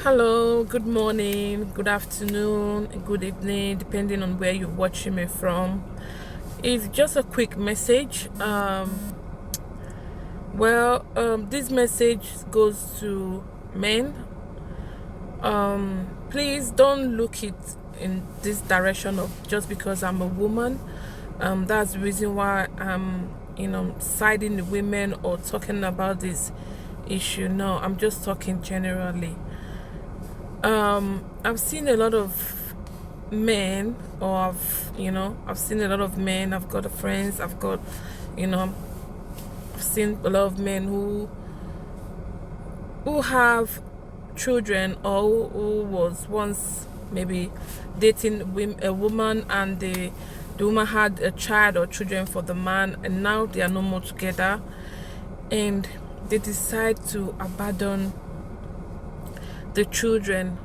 Hello, good morning, good afternoon, good evening, depending on where you're watching me from. It's just a quick message. This message goes to men. Please don't look it in this direction of just because I'm a woman. That's the reason why I'm, siding the women or talking about this issue. No, I'm just talking generally. I've seen a lot of men, or I've seen a lot of men. I've got friends. I've seen a lot of men who have children, or who was once maybe dating a woman, and the woman had a child or children for the man, and now they are no more together, and they decide to abandon the children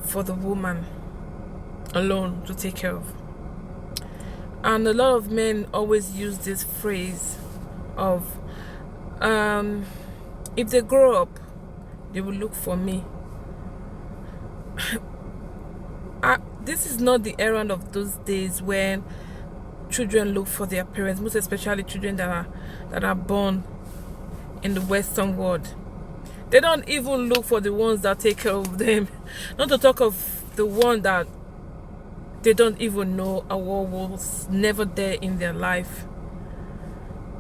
for the woman alone to take care of. And a lot of men always use this phrase of if they grow up, they will look for me. This is not the errand of those days when children look for their parents, most especially children that are born in the Western world. They don't even look for the ones that take care of them, not to talk of the one that they don't even know or was never there in their life.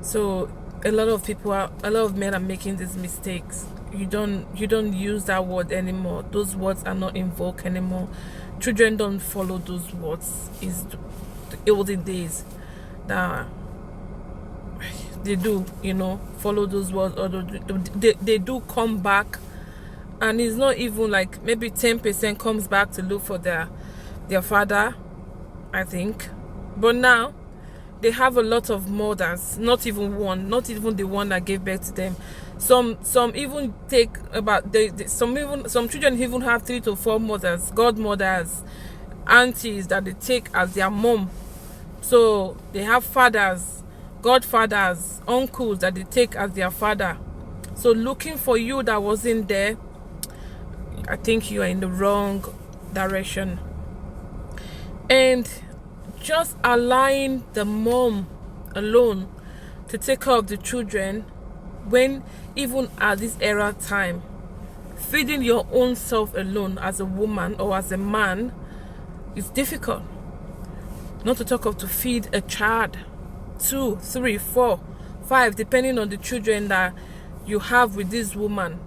So a lot of men are making these mistakes. You don't use that word anymore. Those words are not in vogue anymore. Children don't follow those words. It's the olden days that they do, follow those words, or they do come back, and it's not even like maybe 10% comes back to look for their father, I think. But now they have a lot of mothers, not even one, not even the one that gave birth to them. Some even take about some children even have 3 to 4 mothers, godmothers, aunties that they take as their mom. So they have fathers, godfathers, uncles that they take as their father. So looking for you that wasn't there, I think you are in the wrong direction. And just allowing the mom alone to take care of the children, when even at this era time, feeding your own self alone as a woman or as a man is difficult. Not to talk of to feed a child, 2, 3, 4, 5, depending on the children that you have with this woman,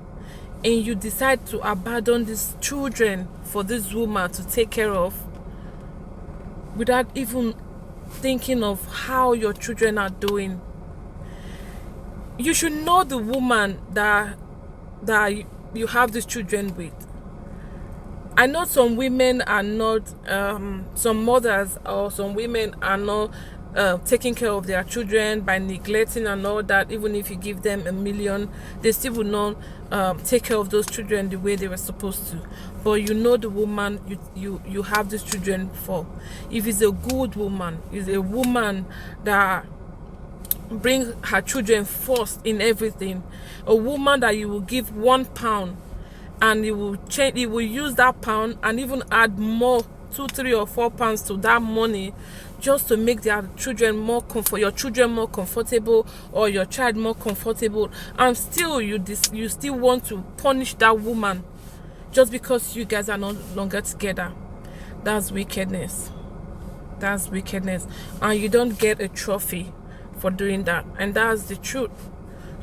and you decide to abandon these children for this woman to take care of, without even thinking of how your children are doing. You should know the woman that you have these children with. I know some women are not, some mothers or some women are not taking care of their children by neglecting and all that. Even if you give them $1 million, they still will not take care of those children the way they were supposed to. But you know the woman you have these children for. If it's a good woman, is a woman that bring her children first in everything, a woman that you will give £1 and you will use that pound and even add more, 2, 3, or 4 pounds to that money, just to make their children your children more comfortable, or your child more comfortable, and still you still want to punish that woman just because you guys are no longer together. That's wickedness. That's wickedness. And you don't get a trophy for doing that. And that's the truth.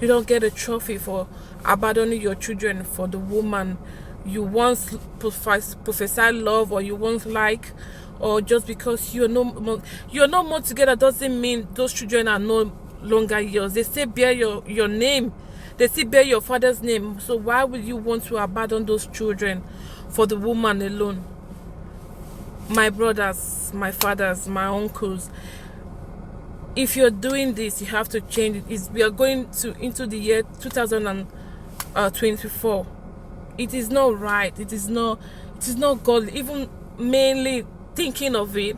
You don't get a trophy for abandoning your children for the woman you once prophesied love, or you once like, or just because you're no more together doesn't mean those children are no longer yours. They still bear your name. They still bear your father's name. So why would you want to abandon those children for the woman alone? My brothers, my fathers, my uncles, if you're doing this, you have to change it. We are going into the year 2024. It is not right. It is not godly. Even mainly thinking of it,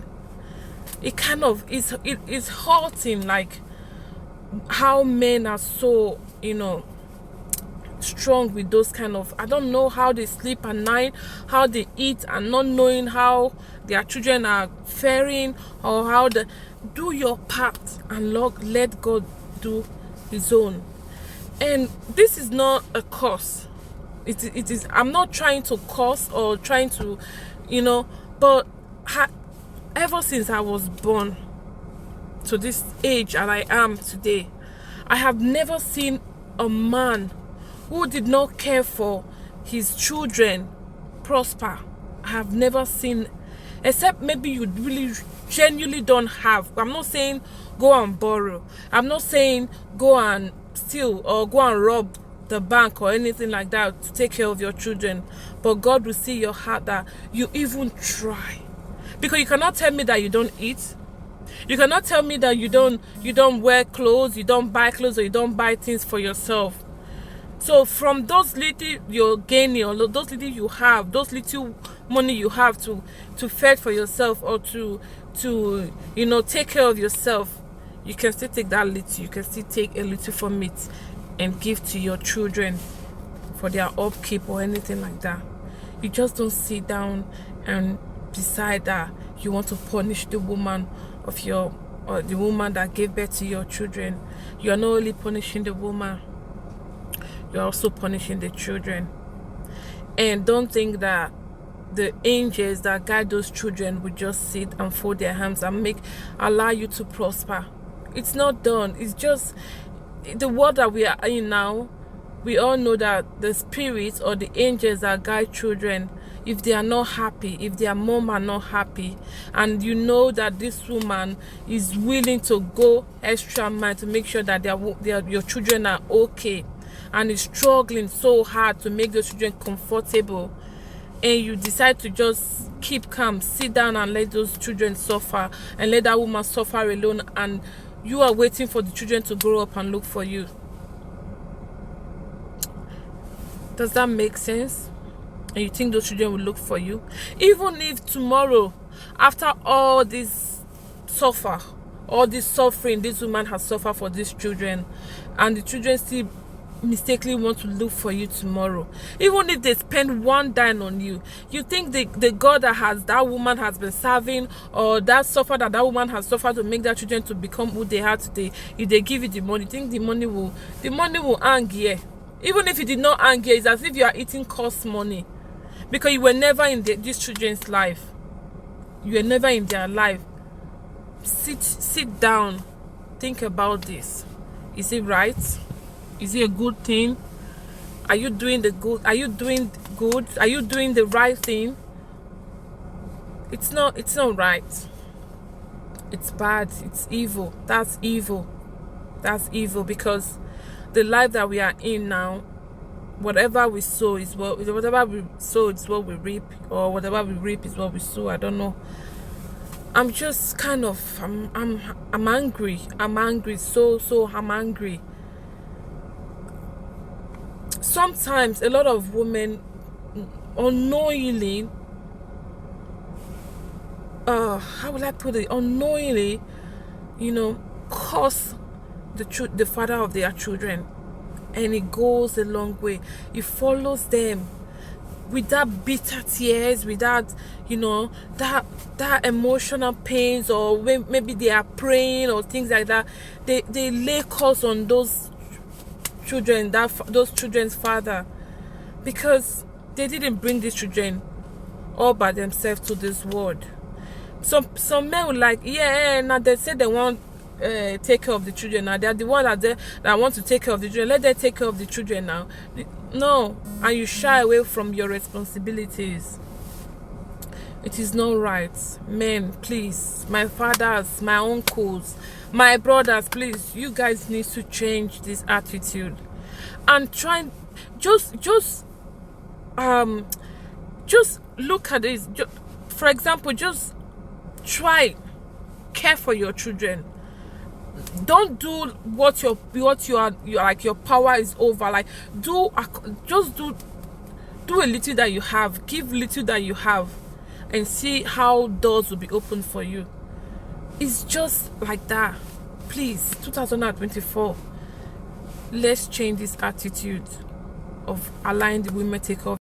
it's hurting, like how men are so strong with those kind of, I don't know how they sleep at night, how they eat, and not knowing how their children are faring, or how the, do your part and let God do his own. And this is not a curse. It is, I'm not trying to curse or trying to, but ever since I was born to this age and I am today, I have never seen a man who did not care for his children prosper. I have never seen, except maybe you really genuinely don't have. I'm not saying go and borrow. I'm not saying go and steal or go and rob the bank or anything like that to take care of your children. But God will see your heart, that you even try. Because you cannot tell me that you don't eat. You cannot tell me that you don't wear clothes, you don't buy clothes, or you don't buy things for yourself. So from those little you're gaining, or those little you have, those little money you have to fend for yourself, or to take care of yourself, you can still take that little, you can still take a little from it and give to your children for their upkeep or anything like that. You just don't sit down and decide that you want to punish the woman of your, or the woman that gave birth to your children. You are not only punishing the woman, you're also punishing the children. And don't think that the angels that guide those children will just sit and fold their hands and allow you to prosper. It's not done. It's just the world that we are in now. We all know that the spirits or the angels that guide children, if they are not happy, if their mom are not happy, and you know that this woman is willing to go extra mile to make sure that your children are okay, and is struggling so hard to make those children comfortable, and you decide to just keep calm, sit down and let those children suffer, and let that woman suffer alone, and you are waiting for the children to grow up and look for you. Does that make sense? And you think those children will look for you? Even if tomorrow, after all this all this suffering this woman has suffered for these children, and the children still mistakenly want to look for you tomorrow, even if they spend one dime on you, you think the God that woman has been serving, or that suffer that woman has suffered to make that children to become who they are today, if they give you the money, you think the money will hang here? Even if it did not hang here, it's as if you are eating cost money, because you were never in these children's life. You were never in their life. Sit down, think about this. Is it right? Is it a good thing? Are you doing the good? Are you doing good? Are you doing the right thing? It's not right. It's bad. It's evil. That's evil. That's evil, because the life that we are in now, whatever we sow is what we reap, or whatever we reap is what we sow. I don't know. I'm just kind of I'm angry. I'm angry. So I'm angry. Sometimes a lot of women unknowingly, how will I put it? Unknowingly, curse the father of their children, and it goes a long way. It follows them with that bitter tears, with that that emotional pains, or maybe they are praying or things like that. They lay curse on those children, those children's father, because they didn't bring these children all by themselves to this world. Some men will like, now they say they want take care of the children. Now they are the one that want to take care of the children. Let them take care of the children now. No, and you shy away from your responsibilities. It is not right. Men, please, my fathers, my uncles, my brothers, please, you guys need to change this attitude and try. Just look at this. For example, just try care for your children. Don't do what you are like your power is over. Like do a little that you have, give little that you have, and see how doors will be open for you. It's just like that. Please, 2024, let's change this attitude. of allowing the women take off